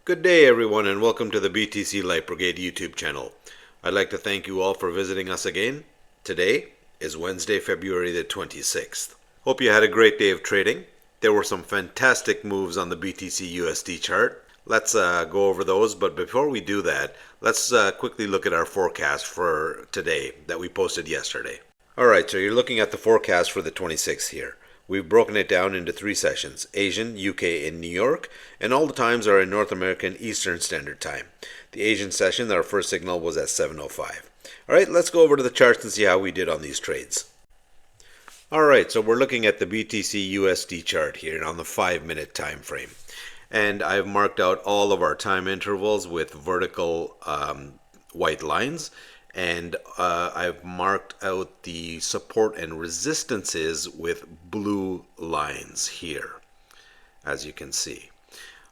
Good day everyone and welcome to the BTC Light Brigade YouTube channel. I'd like to thank you all for visiting us again. Today is Wednesday, February the 26th. Hope you had a great day of trading. There were some fantastic moves on the BTC USD chart. Let's go over those, but before we do that, let's quickly look at our forecast for today that we posted yesterday. Alright, so you're looking at the forecast for the 26th here. We've broken it down into 3 sessions, Asian, UK, and New York, and all the times are in North American Eastern Standard Time. The Asian session, our first signal was at 7:05. Alright, let's go over to the charts and see how we did on these trades. Alright, so we're looking at the BTC USD chart here on the 5-minute time frame. And I've marked out all of our time intervals with vertical white lines. And I've marked out the support and resistances with blue lines here, as you can see.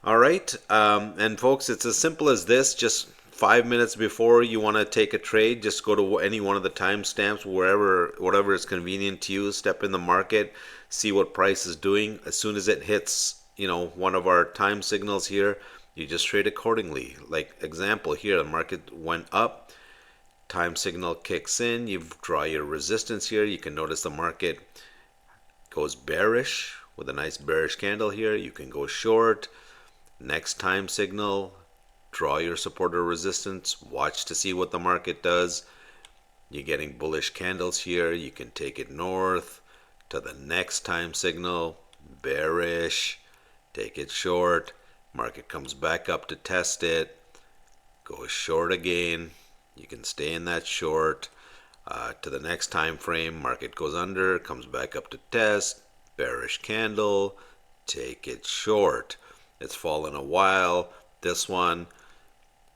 All right, and folks, it's as simple as this. Just 5 minutes before you want to take a trade, just go to any one of the timestamps, whatever is convenient to you. Step in the market, see what price is doing. As soon as it hits, one of our time signals here, you just trade accordingly. Like example here, the market went up. Time signal kicks in, you draw your resistance here. You can notice the market goes bearish with a nice bearish candle here. You can go short. Next time signal, draw your support or resistance, watch to see what the market does. You're getting bullish candles here. You can take it north to the next time signal, bearish, take it short. Market comes back up to test it, goes short again. You can stay in that short to the next time frame. Market goes under, comes back up to test, bearish candle, take it short. It's fallen a while. This one,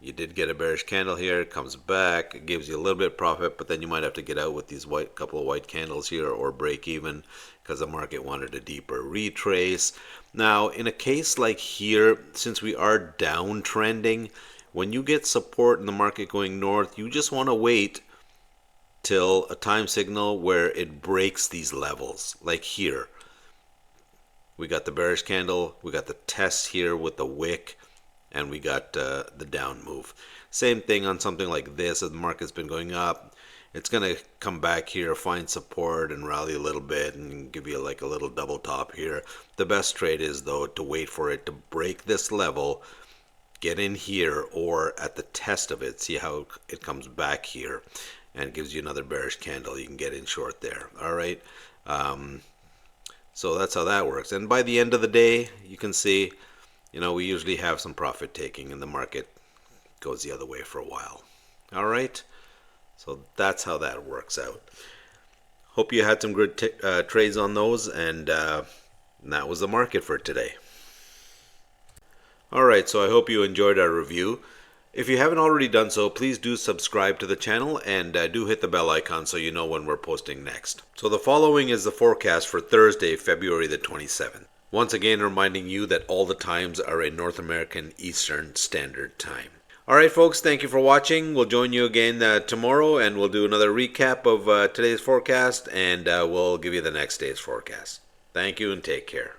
you did get a bearish candle here, it comes back, it gives you a little bit of profit, but then you might have to get out with these couple of white candles here or break even because the market wanted a deeper retrace. Now, in a case like here, since we are downtrending, when you get support in the market going north, you just want to wait till a time signal where it breaks these levels. Like here, we got the bearish candle, we got the test here with the wick, and we got the down move. Same thing on something like this. As the market's been going up, it's going to come back here, find support, and rally a little bit and give you like a little double top here. The best trade is, though, to wait for it to break this level, get in here or at the test of it, see how it comes back here and gives you another bearish candle. You can get in short there. All right, so that's how that works. And by the end of the day, you can see, we usually have some profit taking and the market goes the other way for a while. All right, so that's how that works out. Hope you had some good trades on those, and that was the market for today. Alright, so I hope you enjoyed our review. If you haven't already done so, please do subscribe to the channel and do hit the bell icon so you know when we're posting next. So the following is the forecast for Thursday, February the 27th. Once again, reminding you that all the times are in North American Eastern Standard Time. Alright folks, thank you for watching. We'll join you again tomorrow and we'll do another recap of today's forecast, and we'll give you the next day's forecast. Thank you and take care.